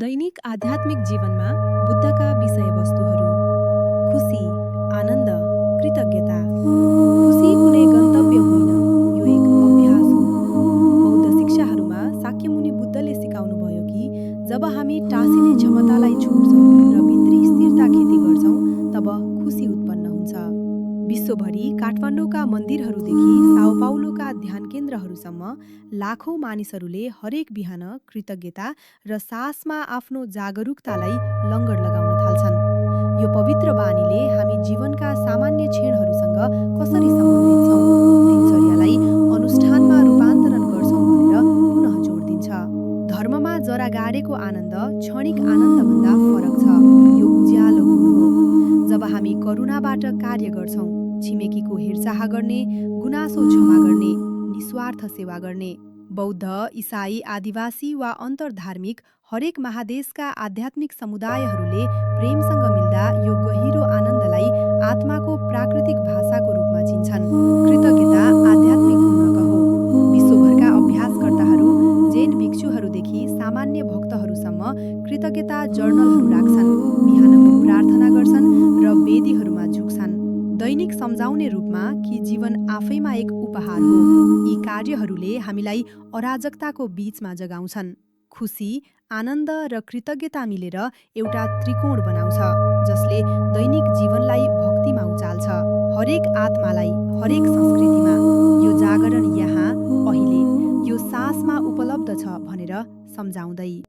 दैनिक आध्यात्मिक जीवनमा बुद्धका विषयवस्तुहरू खुसी, आनन्द, कृतज्ञता। खुसी कुनै गन्तव्य होइन, यो एक अभ्यास हो। बौद्ध शिक्षाहरूमा शाक्यमुनि बुद्धले सिकाउनुभयो कि जब हामी टाँसिने क्षमतालाई छोड्छौँ र भित्री स्थिरता खेती गर्छौँ तब खुसी उत्पन्न हुन्छ। विश्वभरि काठमाडौँका मन्दिरहरूदेखि साओ पाउलोका ध्यान केन्द्रहरूसम्म लाखौँ मानिसहरूले हरेक बिहान कृतज्ञता र साहसमा आफ्नो जागरुकतालाई लङ्गड लगाउन थाल्छन्। यो पवित्र बानीले हामी जीवनका सामान्य क्षणहरूसँग कसरी सम्बन्धित छौँ, दिनचर्यालाई अनुष्ठानमा रूपान्तरण गर्छौँ भनेर पुनः जोड दिन्छ। धर्ममा जरा गाडेको आनन्द क्षणिक आनन्दभन्दा फरक छ। यो उज्यालो गुण हो। जब हामी करुणाबाट कार्य गर्छौँ, छिमेकीको हेरचाह गर्ने, गुनासो क्षमा गर्ने, निस्वार्थ सेवा गर्ने। बौद्ध, इसाई, आदिवासी वा अन्तर्धार्मिक हरेक महादेशका आध्यात्मिक समुदायहरूले प्रेमसँग मिल्दा यो गहिरो आनन्दलाई आत्माको प्राकृतिक भाषाको रूपमा चिन्छन्। कृतज्ञता आध्यात्मिक गुणक हो। विश्वभरका अभ्यासकर्ताहरू, जैन भिक्षुहरूदेखि सामान्य भक्तहरूसम्म कृतज्ञता जर्नलहरू राख्छन्, बिहानको प्रार्थना गर्छन् र वेदीहरूमा झुक्छन्। दैनिक सम्झाउने रूपमा कि जीवन आफैमा एक उपहार हो। यी कार्यहरूले हामीलाई अराजकताको बीचमा जगाउँछन्। खुसी, आनन्द र कृतज्ञता मिलेर एउटा त्रिकोण बनाउँछ, जसले दैनिक जीवनलाई भक्तिमा उचाल्छ। हरेक आत्मालाई, हरेक संस्कृतिमा यो जागरण यहाँ, अहिले, यो सासमा उपलब्ध छ भनेर सम्झाउँदै।